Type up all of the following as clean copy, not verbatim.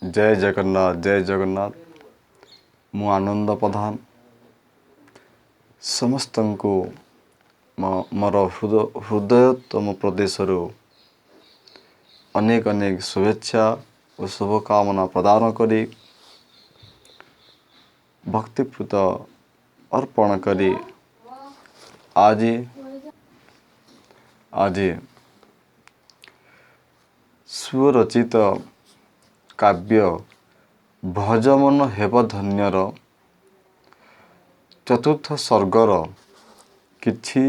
जय जगन्नाथ जय जगन्नाथ। मु आनंद प्रधान समस्त को मोर हृदयतम प्रदेश अनेक अनेक शुभेच्छा और शुभकामना प्रदान करी भक्तिपूत अर्पण करी आज स्वरचित काव्य भजमन हेब धन्यर चतुर्थ सर्गर किछि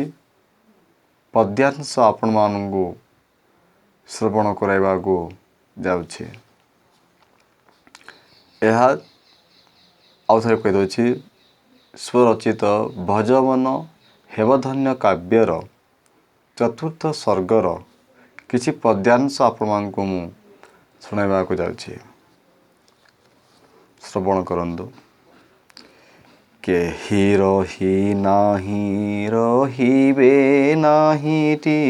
पद्यांश आपण मानू श्रवण कराइबा को जाउछि। यह आउथरे कहि दउछि स्वरचित भजमन हेबधन्य काव्यर चतुर्थ सर्गर किछि पद्यांश आपण मानकु मु सुनाइबा को जाउछि। श्रवण करंतु। केहि रही नाही रहिबे नाहीटी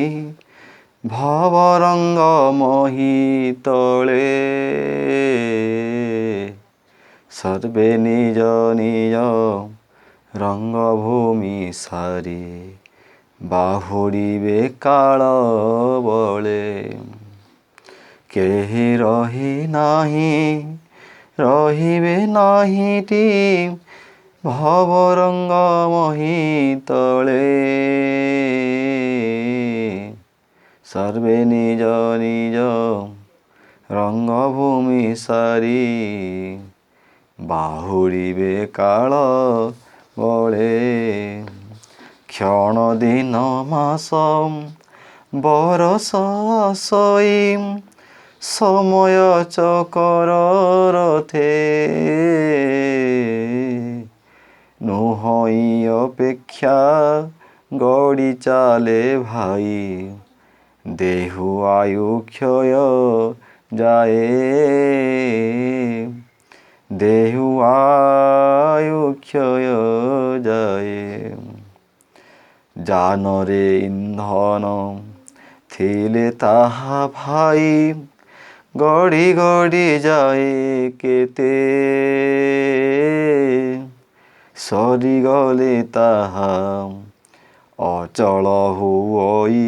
भवरंग मोहि तले सर्वे निज निज रंगभूमि सारी बाहुड़िबे काल बले। केहि रही नाही रहिबे नाहीटी भवरंग मोहि तले सर्वे निज निज रंगभूमि सारी बाहुड़िबे काल बले। क्षण दिन मास बरस सई समय चकर रथे नुहई अपेक्षा गड़ी चाले भाई देहु आयु क्षय जाए देहु आयु क्षय जाए। जानरे इंधन थिले ताहा भाई गड़ी गड़ी जाए केते सरी गले ताहा अचल हुई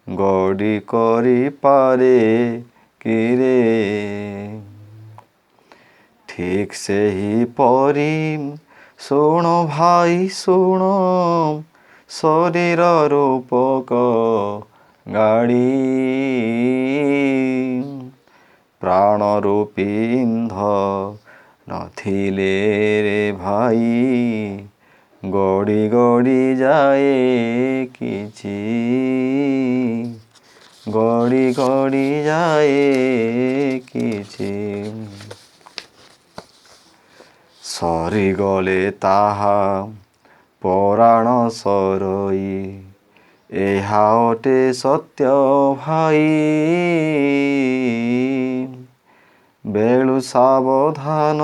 गड़ी करी पारे किरे। ठीक से ही परी सुण भाई सुण शरीर रूपक गाड़ी प्राण रूपी इंध नथिले रे भाई गड़ी गड़ी जाए किछि गड़ी गड़ी जाए किछि। सरी गले ताहा पराण सरई एहा अटे सत्य भाई बेलु सावधान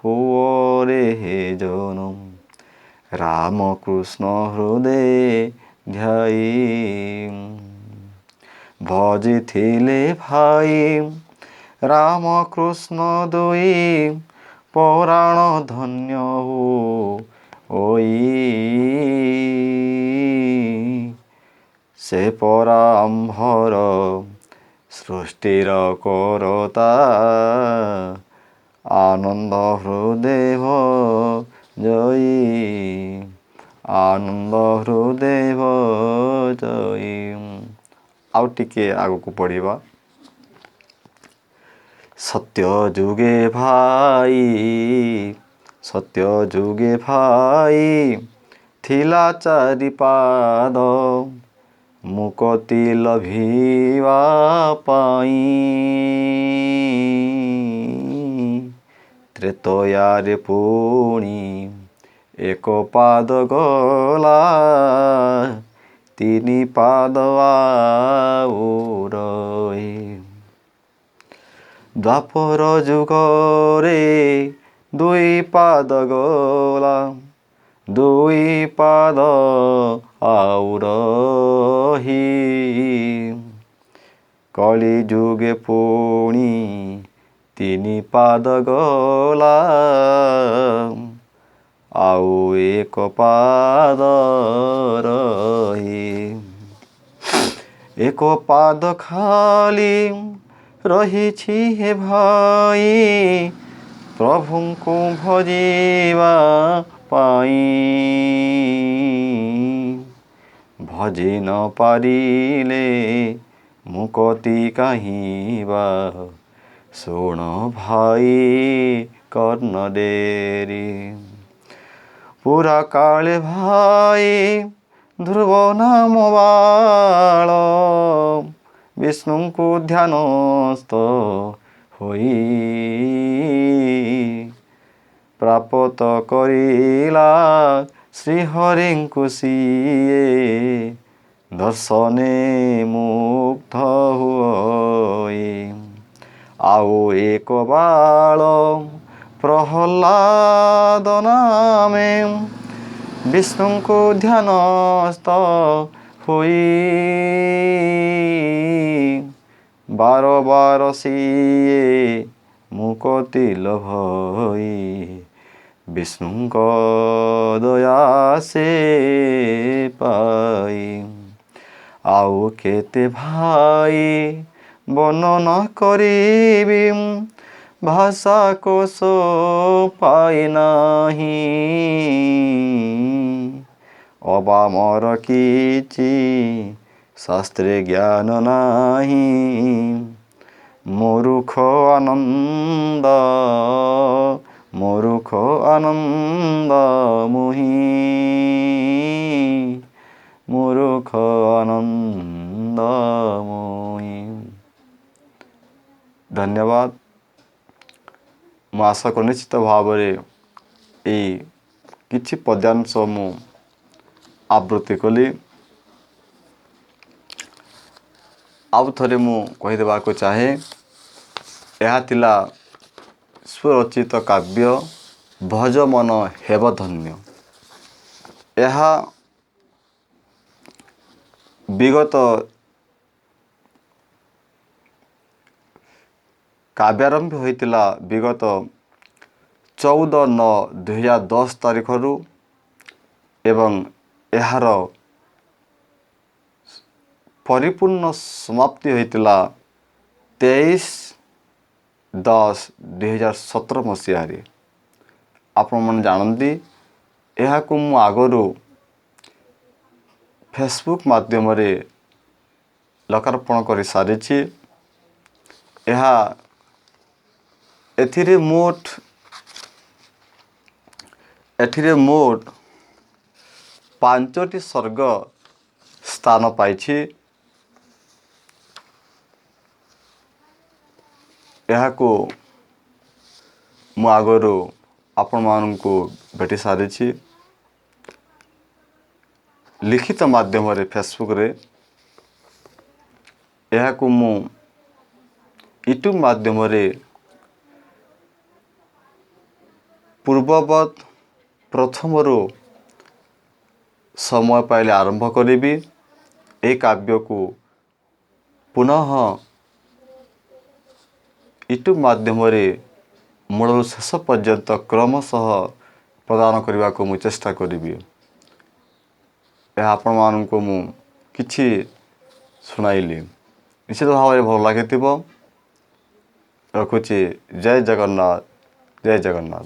हुओरे हे जनम राम कृष्ण हृदय ध्याई। भजिथिले भाई राम कृष्ण दुई पराण धन्य होई से पराम्भर सृष्टिर करता आनंद हृदय जयी आनंद हृदय जयी। आउ टिके आगु को पढ़िबा। सत्य जुगे भाई सत्य जुगे भाई थिला चारिपाद मुकति लभिवा पाई त्रेतयारे पुणी एक पाद गला तीनी पाद आउ रही। द्वापर जुगरे दुई पाद गला दुई पाद आउ रही କଳି ଯୁଗେ ପୁଣି ତିନି ପାଦ ଗଲା, ଆଉ ଏକ ପାଦ ରହି, ଏକ ପାଦ ଖାଲି ରହିଛି ହେ ଭାଇ, ପ୍ରଭୁଙ୍କୁ ଭଜିବା ପାଇଁ। ଭଜି ନ ପାରିଲେ ମୁକତି କାହିଁବା, ଶୁଣ ଭାଇ କର୍ଣ୍ଣ ଡେରି। ପୁରା କାଳେ ଭାଇ ଧ୍ରୁବ ନାମ ବାଳ, ବିଷ୍ଣୁଙ୍କୁ ଧ୍ୟାନସ୍ଥ ହୋଇ, ପ୍ରାପତ କରିଲା ଶ୍ରୀହରିଙ୍କୁ ସିଏ, ଦର୍ଶନେ ମୁଗ୍ଧ ହୋଇ। ଆଉ ଏକ ବାଳ ପ୍ରହ୍ଲାଦ ନାମେ, ବିଷ୍ଣୁଙ୍କୁ ଧ୍ୟାନସ୍ଥ ହୋଇ, ବାର ବାର ସିଏ ମୁକତି ଲଭଇ, ବିଷ୍ଣୁଙ୍କ ଦୟା ସେ ପାଇ। ଆଉ କେତେ ଭାଇ ବର୍ଣ୍ଣନା କରିବି, ଭାଷା କୋଶ ପାଇନାହିଁ, ଅବା ମୋର କିଛି ଶାସ୍ତ୍ରେ ଜ୍ଞାନ ନାହିଁ, ମୂରୁଖ ଆନନ୍ଦ, ମୂରୁଖ ଆନନ୍ଦ ମୁହିଁ, ମୂରୁଖ ଆନନ୍ଦ ମୁହିଁ। ଧନ୍ୟବାଦ। ମୁଁ ଆଶା କରୁ ନିଶ୍ଚିତ ଭାବରେ ଏଇ କିଛି ପଦ୍ୟାଂଶ ମୁଁ ଆବୃତ୍ତି କଲି। ଆଉ ଥରେ ମୁଁ କହିଦେବାକୁ ଚାହେଁ, ଏହା ଥିଲା ସ୍ୱରଚିତ କାବ୍ୟ ଭଜ ମନ ହେବ ଧନ୍ୟ। ଏହା ବିଗତ କାବ୍ୟାରମ୍ଭ ହୋଇଥିଲା ବିଗତ 14/9/2010 ତାରିଖରୁ, ଏବଂ ଏହାର ପରିପୂର୍ଣ୍ଣ ସମାପ୍ତି ହୋଇଥିଲା 23/10/2017 ମସିହାରେ। ଆପଣମାନେ ଜାଣନ୍ତି, ଏହାକୁ ମୁଁ ଆଗରୁ ଫେସବୁକ୍ ମାଧ୍ୟମରେ ଲୋକାର୍ପଣ କରିସାରିଛି। ଏଥିରେ ମୋଟ 5ଟି ସର୍ଗ ସ୍ଥାନ ପାଇଛି। ଏହାକୁ ମୁଁ ଆଗରୁ ଆପଣମାନଙ୍କୁ ଭେଟି ସାରିଛି ଲିଖିତ ମାଧ୍ୟମରେ ଫେସବୁକ୍ରେ। ଏହାକୁ ମୁଁ ୟୁଟ୍ୟୁବ୍ ମାଧ୍ୟମରେ ପୂର୍ବବତ୍ ପ୍ରଥମରୁ ସମୟ ପାଇଲେ ଆରମ୍ଭ କରିବି। ଏହି କାବ୍ୟକୁ ପୁନଃ ୟୁଟ୍ୟୁବ୍ ମାଧ୍ୟମରେ ମୂଳରୁ ଶେଷ ପର୍ଯ୍ୟନ୍ତ କ୍ରମଶଃ ପ୍ରଦାନ କରିବାକୁ ମୁଁ ଚେଷ୍ଟା କରିବି। ଏହା ଆପଣମାନଙ୍କୁ ମୁଁ କିଛି ଶୁଣାଇଲି, ନିଶ୍ଚିତ ଭାବରେ ଭଲ ଲାଗିଥିବ। ରଖୁଛି। ଜୟ ଜଗନ୍ନାଥ, ଜୟ ଜଗନ୍ନାଥ।